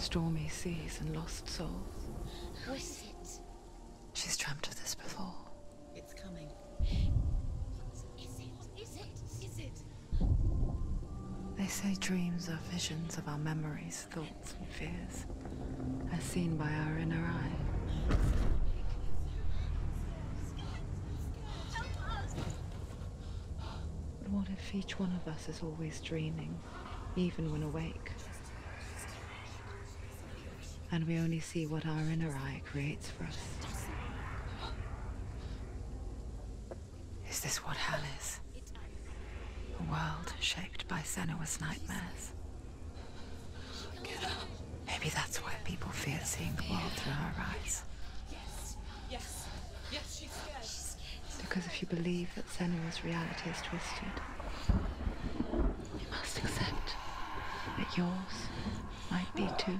stormy seas and lost souls. Who is it? She's dreamt of this before. It's coming. Is it? They say dreams are visions of our memories, thoughts and fears, as seen by our inner eye. But what if each one of us is always dreaming, even when awake? And we only see what our inner eye creates for us. Is this what hell is? A world shaped by Senua's nightmares. Maybe that's why people fear seeing the world through her eyes. Yes, she's scared. Because if you believe that Senua's reality is twisted, you must accept that yours might be too.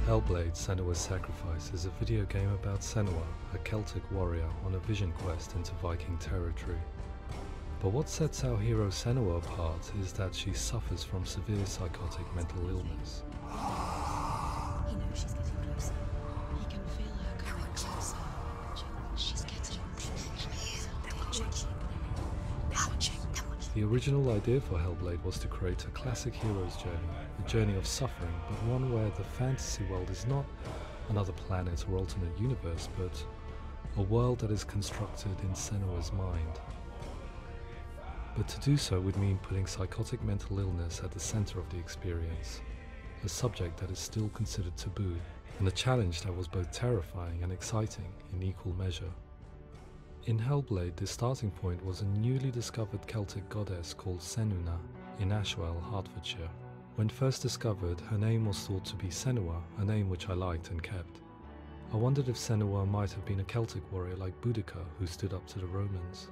Hellblade: Senua's Sacrifice is a video game about Senua, a Celtic warrior on a vision quest into Viking territory. But what sets our hero Senua apart is that she suffers from severe psychotic mental illness. He knows she's getting closer. He can feel her coming closer. She's getting closer. They're watching. The original idea for Hellblade was to create a classic hero's journey, a journey of suffering, but one where the fantasy world is not another planet or alternate universe, but a world that is constructed in Senua's mind. But to do so would mean putting psychotic mental illness at the center of the experience, a subject that is still considered taboo, and a challenge that was both terrifying and exciting in equal measure. In Hellblade, the starting point was a newly discovered Celtic goddess called Senua in Ashwell, Hertfordshire. When first discovered, her name was thought to be Senua, a name which I liked and kept. I wondered if Senua might have been a Celtic warrior like Boudica who stood up to the Romans.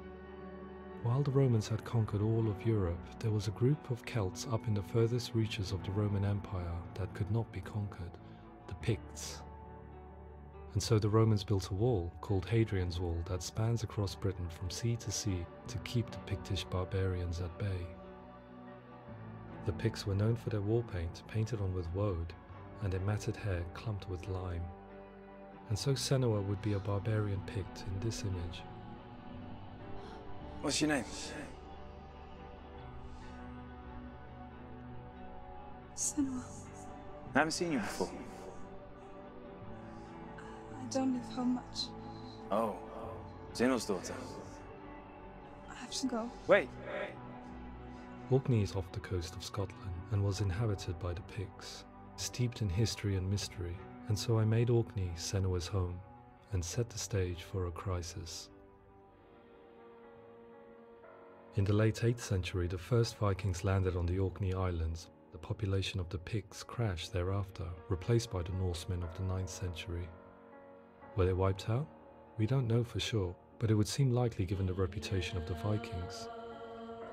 While the Romans had conquered all of Europe, there was a group of Celts up in the furthest reaches of the Roman Empire that could not be conquered, the Picts. And so the Romans built a wall, called Hadrian's Wall, that spans across Britain from sea to sea to keep the Pictish barbarians at bay. The Picts were known for their war paint, painted on with woad, and their matted hair clumped with lime. And so Senua would be a barbarian Pict in this image. What's your name? Senua. I haven't seen you before. I don't live home much. Oh, Zenua's daughter. I have to go. Wait! Orkney is off the coast of Scotland and was inhabited by the Picts, steeped in history and mystery, and so I made Orkney Senua's home and set the stage for a crisis. In the late 8th century, the first Vikings landed on the Orkney Islands. The population of the Picts crashed thereafter, replaced by the Norsemen of the 9th century. Were they wiped out? We don't know for sure, but it would seem likely given the reputation of the Vikings.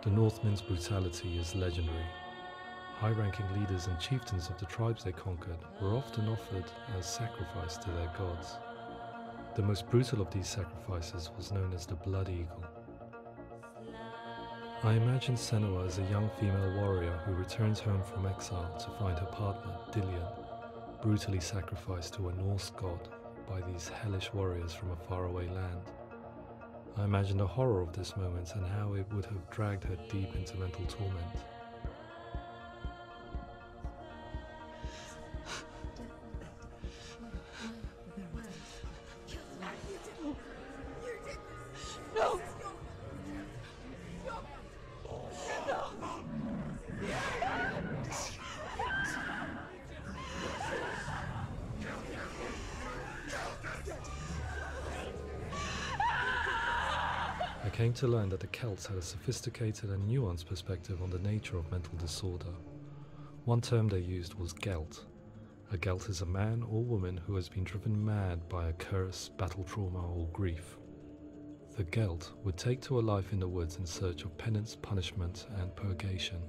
The Northmen's brutality is legendary. High-ranking leaders and chieftains of the tribes they conquered were often offered as sacrifice to their gods. The most brutal of these sacrifices was known as the Blood Eagle. I imagine Senua as a young female warrior who returns home from exile to find her partner, Dillion, brutally sacrificed to a Norse god by these hellish warriors from a faraway land. I imagine the horror of this moment and how it would have dragged her deep into mental torment. No! I came to learn that the Celts had a sophisticated and nuanced perspective on the nature of mental disorder. One term they used was gelt. A gelt is a man or woman who has been driven mad by a curse, battle trauma, or grief. The gelt would take to a life in the woods in search of penance, punishment, and purgation.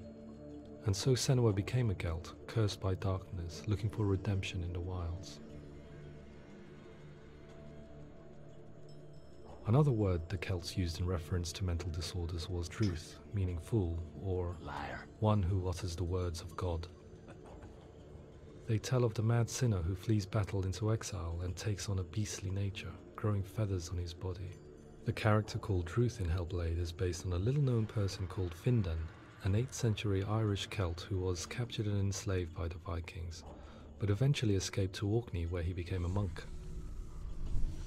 And so Senua became a gelt, cursed by darkness, looking for redemption in the wilds. Another word the Celts used in reference to mental disorders was druth, meaning fool, or Liar. one who utters the words of God. They tell of the mad sinner who flees battle into exile and takes on a beastly nature, growing feathers on his body. The character called Druth in Hellblade is based on a little-known person called Findan, an 8th century Irish Celt who was captured and enslaved by the Vikings, but eventually escaped to Orkney where he became a monk.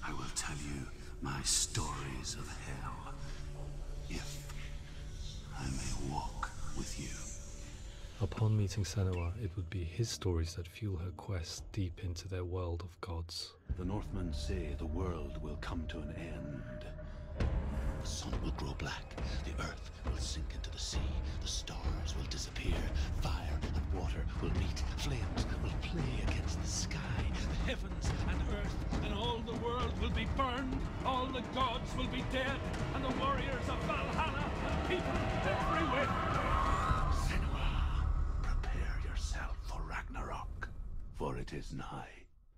I will tell you my stories of hell, if I may walk with you. Upon meeting Senua, it would be his stories that fuel her quest deep into their world of gods. The Northmen say the world will come to an end. The sun will grow black, the earth will sink into the sea, the stars will disappear, fire and water will meet, flames will play against the sky, the heavens and earth and all the world will be burned, all the gods will be dead, and the warriors of Valhalla and people everywhere. Senua, prepare yourself for Ragnarok, for it is nigh.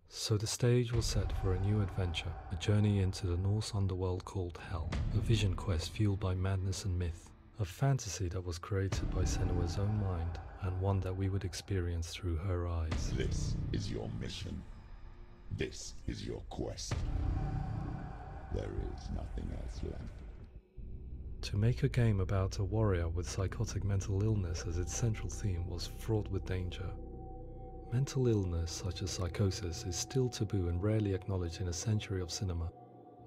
So the stage was set for a new adventure, a journey into the Norse underworld called Hell, a vision quest fueled by madness and myth, a fantasy that was created by Senua's own mind, and one that we would experience through her eyes. This is your mission. This is your quest. There is nothing else left. To make a game about a warrior with psychotic mental illness as its central theme was fraught with danger. Mental illness, such as psychosis, is still taboo and rarely acknowledged in a century of cinema,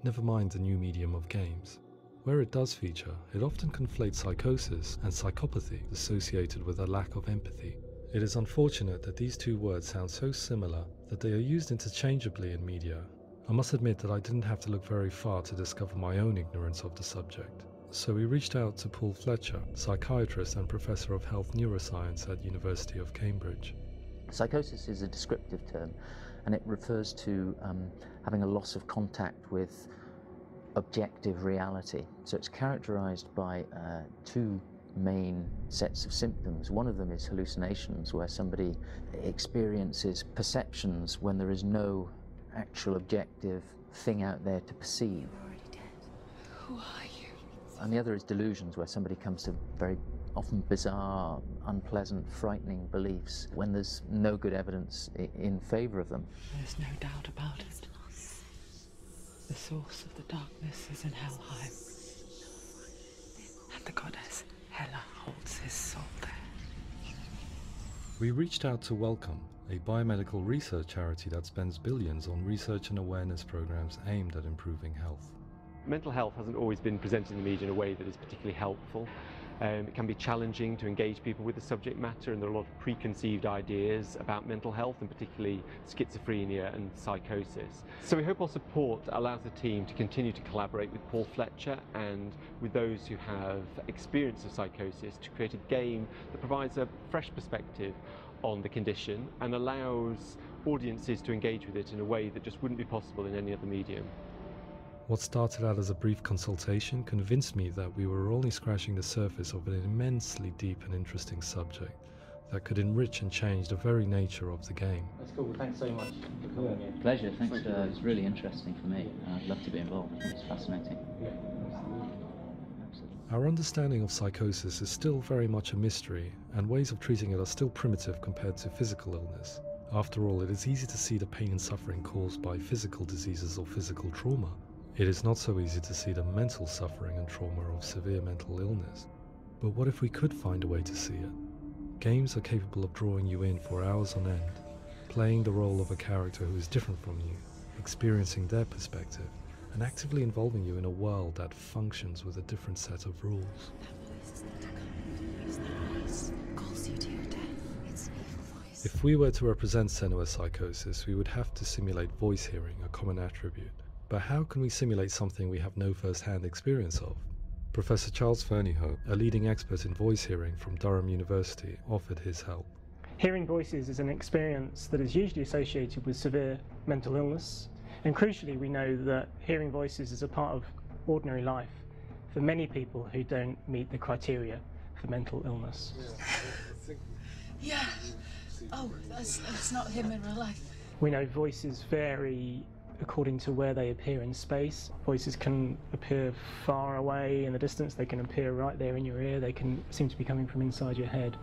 never mind the new medium of games. Where it does feature, it often conflates psychosis and psychopathy associated with a lack of empathy. It is unfortunate that these two words sound so similar that they are used interchangeably in media. I must admit that I didn't have to look very far to discover my own ignorance of the subject. So we reached out to Paul Fletcher, psychiatrist and professor of health neuroscience at University of Cambridge. Psychosis is a descriptive term, and it refers to having a loss of contact with objective reality. So it's characterized by two main sets of symptoms. One of them is hallucinations, where somebody experiences perceptions when there is no actual objective thing out there to perceive. You're already dead. Who are you? And the other is delusions, where somebody comes to very often bizarre, unpleasant, frightening beliefs when there's no good evidence in favor of them. There's no doubt about it. The source of the darkness is in Helheim. And the goddess Hela holds his soul there. We reached out to Welcome, a biomedical research charity that spends billions on research and awareness programs aimed at improving health. Mental health hasn't always been presented in the media in a way that is particularly helpful. It can be challenging to engage people with the subject matter, and there are a lot of preconceived ideas about mental health, and particularly schizophrenia and psychosis. So we hope our support allows the team to continue to collaborate with Paul Fletcher and with those who have experience of psychosis to create a game that provides a fresh perspective on the condition and allows audiences to engage with it in a way that just wouldn't be possible in any other medium. What started out as a brief consultation convinced me that we were only scratching the surface of an immensely deep and interesting subject that could enrich and change the very nature of the game. That's cool. Thanks so much for coming here. Pleasure. Thanks. It's really interesting for me. I'd love to be involved. It's fascinating. Absolutely. Our understanding of psychosis is still very much a mystery, and ways of treating it are still primitive compared to physical illness. After all, it is easy to see the pain and suffering caused by physical diseases or physical trauma. It is not so easy to see the mental suffering and trauma of severe mental illness. But what if we could find a way to see it? Games are capable of drawing you in for hours on end, playing the role of a character who is different from you, experiencing their perspective, and actively involving you in a world that functions with a different set of rules. That voice is not a kind. Use that voice. Calls you to your death. It's an evil voice. If we were to represent Senua's psychosis, we would have to simulate voice hearing, a common attribute. But how can we simulate something we have no first-hand experience of? Professor Charles Fernyhough, a leading expert in voice hearing from Durham University, offered his help. Hearing voices is an experience that is usually associated with severe mental illness, and crucially we know that hearing voices is a part of ordinary life for many people who don't meet the criteria for mental illness. Yeah. Oh, that's not him in real life. We know voices vary according to where they appear in space. Voices can appear far away in the distance, they can appear right there in your ear, they can seem to be coming from inside your head.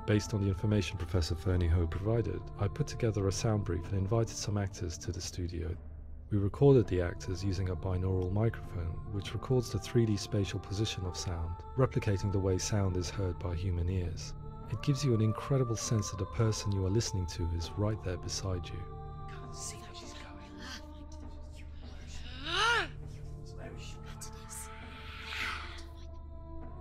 Based on the information Professor Fernie Ho provided, I put together a sound brief and invited some actors to the studio. We recorded the actors using a binaural microphone, which records the 3D spatial position of sound, replicating the way sound is heard by human ears. It gives you an incredible sense that the person you are listening to is right there beside you. Can't see how she's going.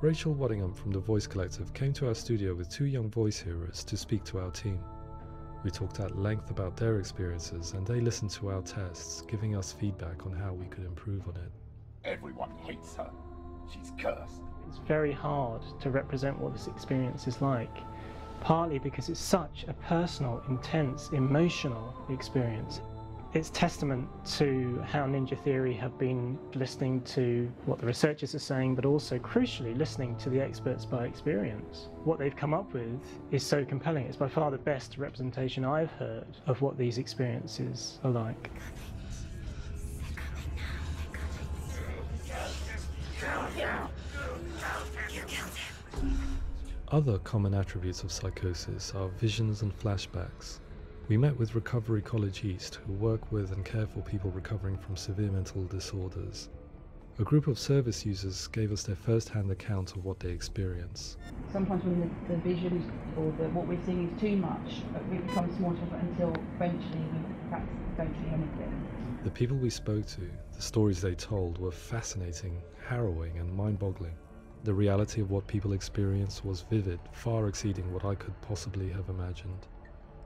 Rachel Waddingham from the Voice Collective came to our studio with 2 young voice hearers to speak to our team. We talked at length about their experiences and they listened to our tests, giving us feedback on how we could improve on it. Everyone hates her. She's cursed. It's very hard to represent what this experience is like, partly because it's such a personal, intense, emotional experience. It's testament to how Ninja Theory have been listening to what the researchers are saying, but also, crucially, listening to the experts by experience. What they've come up with is so compelling. It's by far the best representation I've heard of what these experiences are like. Other common attributes of psychosis are visions and flashbacks. We met with Recovery College East, who work with and care for people recovering from severe mental disorders. A group of service users gave us their first-hand account of what they experience. Sometimes when the visions or what we're seeing is too much, it becomes more difficult until eventually we perhaps don't see anything. The people we spoke to, the stories they told, were fascinating, harrowing and mind-boggling. The reality of what people experienced was vivid, far exceeding what I could possibly have imagined.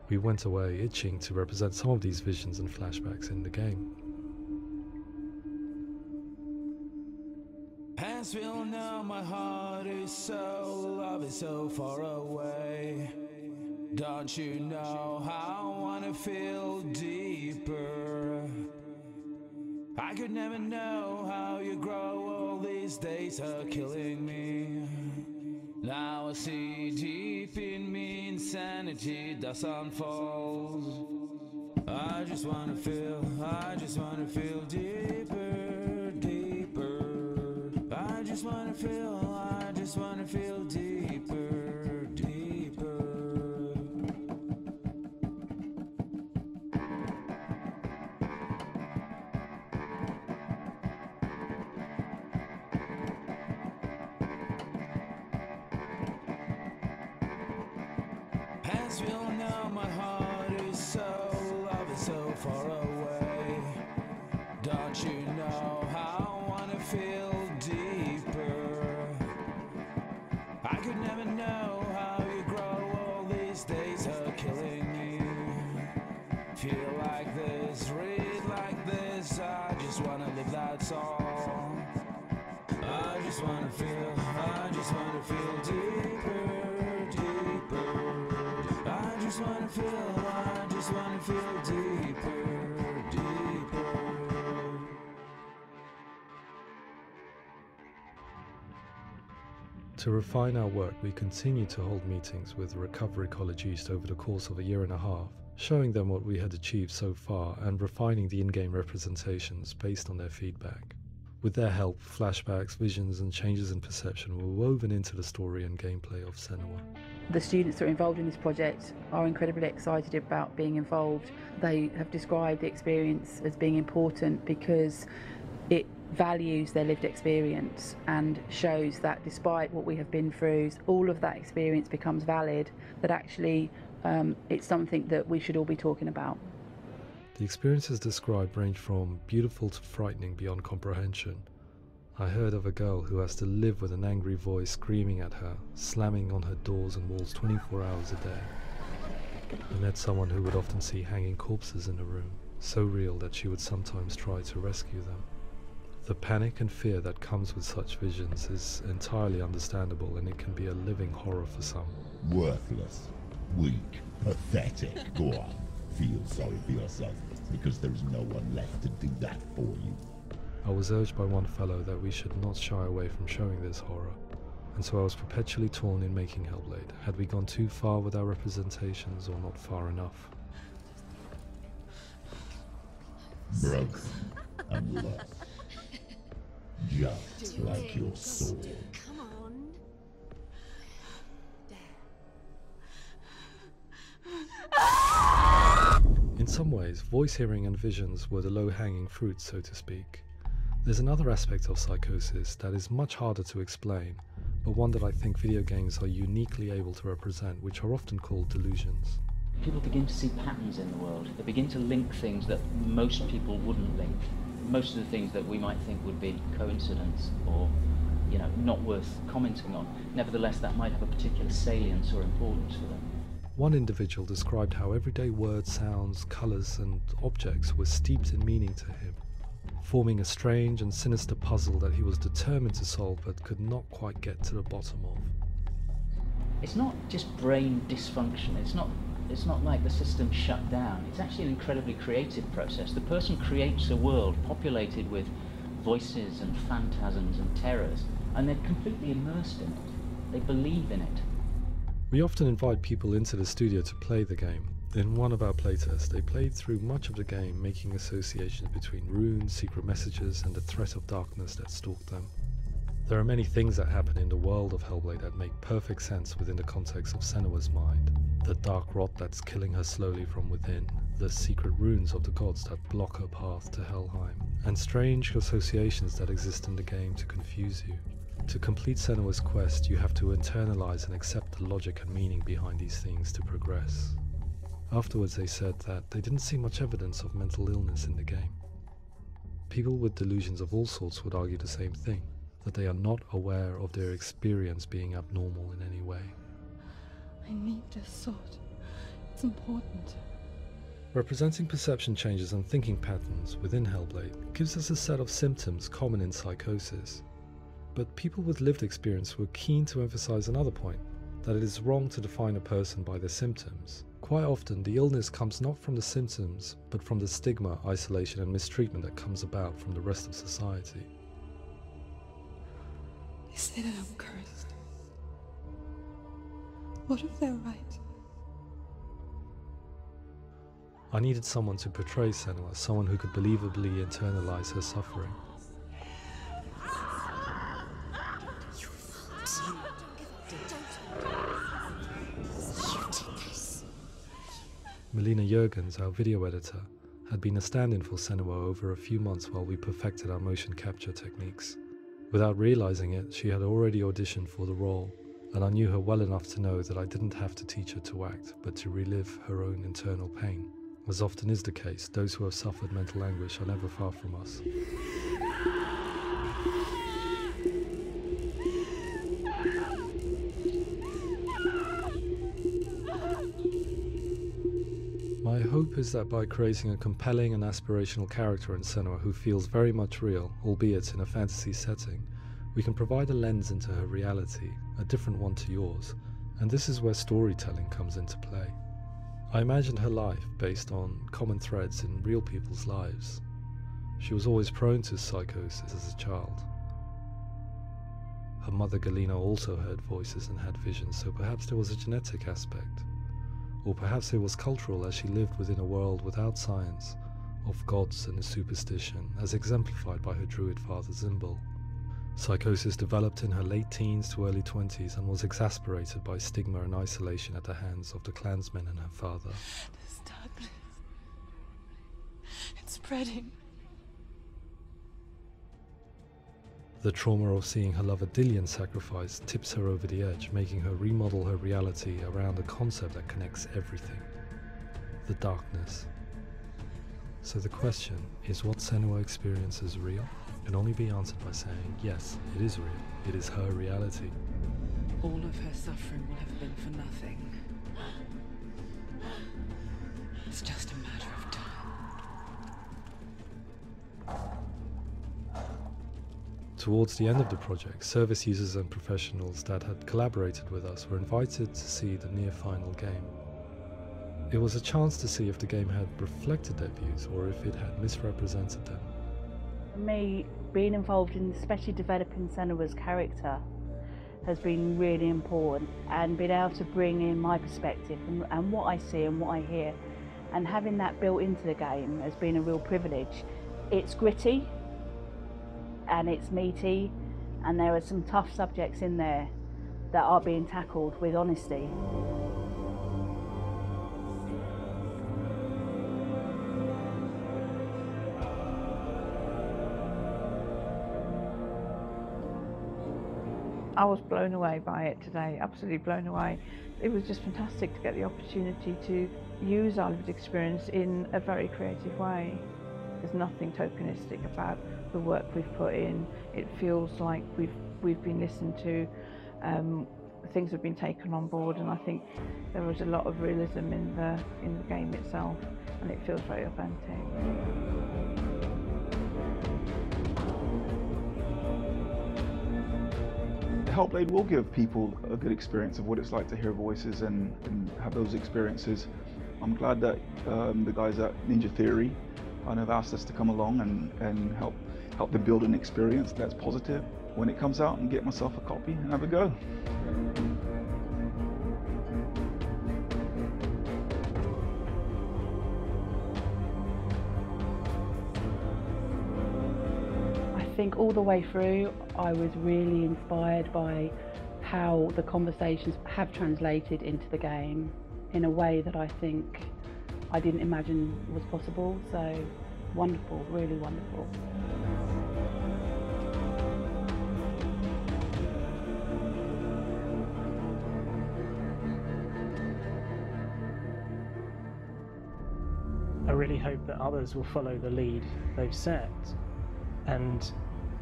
We went away itching to represent some of these visions and flashbacks in the game. As we all know, my heart is so, love is so far away. Don't you know how I wanna feel deeper? I could never know how you grow, all these days are killing me. Now I see deep in me insanity does unfold. I just wanna feel deeper, deeper. I just wanna feel deeper, deeper. As we all know, my heart is so, love is so far away. Don't you know how I wanna feel deeper? I could never know how you grow, all these days are killing me. Feel like this, read like this, I just wanna live, that's all. I just wanna feel deeper, deeper. I just wanna feel deeper, deeper. To refine our work, we continue to hold meetings with Recovery College East over the course of a year and a half, showing them what we had achieved so far and refining the in-game representations based on their feedback. With their help, flashbacks, visions and changes in perception were woven into the story and gameplay of Senua. The students that are involved in this project are incredibly excited about being involved. They have described the experience as being important because it values their lived experience and shows that despite what we have been through, all of that experience becomes valid, that actually it's something that we should all be talking about. The experiences described range from beautiful to frightening beyond comprehension. I heard of a girl who has to live with an angry voice screaming at her, slamming on her doors and walls 24 hours a day. I met someone who would often see hanging corpses in a room, so real that she would sometimes try to rescue them. The panic and fear that comes with such visions is entirely understandable, and it can be a living horror for some. Worthless, weak, pathetic. Go on, feel sorry for yourself, because there is no one left to do that for you. I was urged by one fellow that we should not shy away from showing this horror, and so I was perpetually torn in making Hellblade. Had we gone too far with our representations or not far enough? broken and lost. Just like your soul. Come on. In some ways, voice hearing and visions were the low-hanging fruit, so to speak. There's another aspect of psychosis that is much harder to explain, but one that I think video games are uniquely able to represent, which are often called delusions. People begin to see patterns in the world. They begin to link things that most people wouldn't link. Most of the things that we might think would be coincidence or, not worth commenting on. Nevertheless, that might have a particular salience or importance for them. One individual described how everyday words, sounds, colours and objects were steeped in meaning to him, forming a strange and sinister puzzle that he was determined to solve but could not quite get to the bottom of. It's not just brain dysfunction. It's not like the system shut down. It's actually an incredibly creative process. The person creates a world populated with voices and phantasms and terrors, and they're completely immersed in it. They believe in it. We often invite people into the studio to play the game. In one of our playtests, they played through much of the game, making associations between runes, secret messages, and the threat of darkness that stalked them. There are many things that happen in the world of Hellblade that make perfect sense within the context of Senua's mind. The dark rot that's killing her slowly from within, the secret runes of the gods that block her path to Helheim, and strange associations that exist in the game to confuse you. To complete Senua's quest, you have to internalize and accept the logic and meaning behind these things to progress. Afterwards they said that they didn't see much evidence of mental illness in the game. People with delusions of all sorts would argue the same thing, that they are not aware of their experience being abnormal in any way. I need this sword. It's important. Representing perception changes and thinking patterns within Hellblade gives us a set of symptoms common in psychosis. But people with lived experience were keen to emphasize another point, that it is wrong to define a person by their symptoms. Quite often, the illness comes not from the symptoms, but from the stigma, isolation and mistreatment that comes about from the rest of society. They say that I'm cursed. What if they're right? I needed someone to portray Senua, someone who could believably internalize her suffering. Melina Jurgens, our video editor, had been a stand-in for Senua over a few months while we perfected our motion capture techniques. Without realizing it, she had already auditioned for the role, and I knew her well enough to know that I didn't have to teach her to act, but to relive her own internal pain. As often is the case, those who have suffered mental anguish are never far from us. My hope is that by creating a compelling and aspirational character in Senua who feels very much real, albeit in a fantasy setting, we can provide a lens into her reality, a different one to yours, and this is where storytelling comes into play. I imagined her life based on common threads in real people's lives. She was always prone to psychosis as a child. Her mother Galina also heard voices and had visions, so perhaps there was a genetic aspect. Or perhaps it was cultural, as she lived within a world without science, of gods and a superstition, as exemplified by her druid father Zimbal. Psychosis developed in her late teens to early 20s and was exacerbated by stigma and isolation at the hands of the clansmen and her father. This darkness. It's spreading. The trauma of seeing her lover Dillian sacrificed tips her over the edge, making her remodel her reality around a concept that connects everything: the darkness. So the question, is what Senua experiences real? Can only be answered by saying, yes, it is real. It is her reality. All of her suffering will have been for nothing. It's just a matter of time. Towards the end of the project, service users and professionals that had collaborated with us were invited to see the near-final game. It was a chance to see if the game had reflected their views or if it had misrepresented them. For me, being involved in especially developing Senua's character has been really important, and being able to bring in my perspective and what I see and what I hear and having that built into the game has been a real privilege. It's gritty and it's meaty, and there are some tough subjects in there that are being tackled with honesty. I was blown away by it today, absolutely blown away. It was just fantastic to get the opportunity to use our lived experience in a very creative way. There's nothing tokenistic about the work we've put in. It feels like we've been listened to, things have been taken on board, and I think there was a lot of realism in the game itself, and it feels very authentic. Hellblade will give people a good experience of what it's like to hear voices and have those experiences. I'm glad that the guys at Ninja Theory kind of asked us to come along and help them build an experience that's positive when it comes out, and get myself a copy and have a go. I think all the way through I was really inspired by how the conversations have translated into the game in a way that I think I didn't imagine was possible. So wonderful, really wonderful. I really hope that others will follow the lead they've set and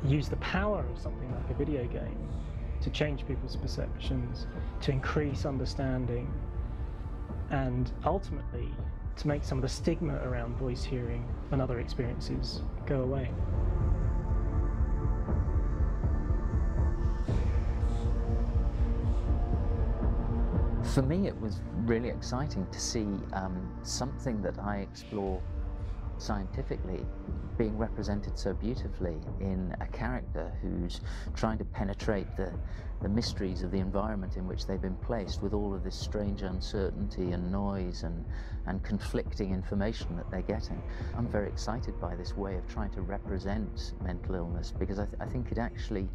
use the power of something like a video game to change people's perceptions, to increase understanding, and ultimately to make some of the stigma around voice hearing and other experiences go away. For me, it was really exciting to see something that I explore scientifically being represented so beautifully in a character who's trying to penetrate the mysteries of the environment in which they've been placed, with all of this strange uncertainty and noise and conflicting information that they're getting. I'm very excited by this way of trying to represent mental illness, because I think it actually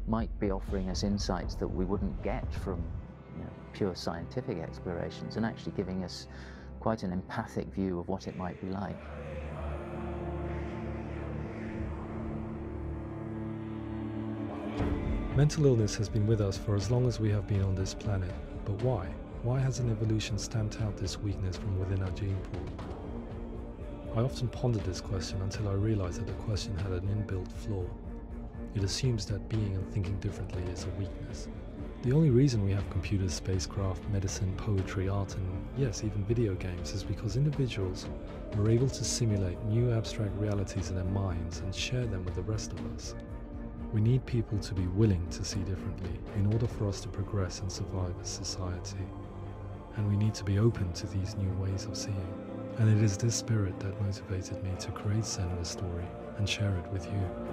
might be offering us insights that we wouldn't get from pure scientific explorations, and actually giving us quite an empathic view of what it might be like. Mental illness has been with us for as long as we have been on this planet, but why? Why hasn't evolution stamped out this weakness from within our gene pool? I often pondered this question until I realized that the question had an inbuilt flaw. It assumes that being and thinking differently is a weakness. The only reason we have computers, spacecraft, medicine, poetry, art, and yes, even video games is because individuals are able to simulate new abstract realities in their minds and share them with the rest of us. We need people to be willing to see differently in order for us to progress and survive as society. And we need to be open to these new ways of seeing. And it is this spirit that motivated me to create Senua's story and share it with you.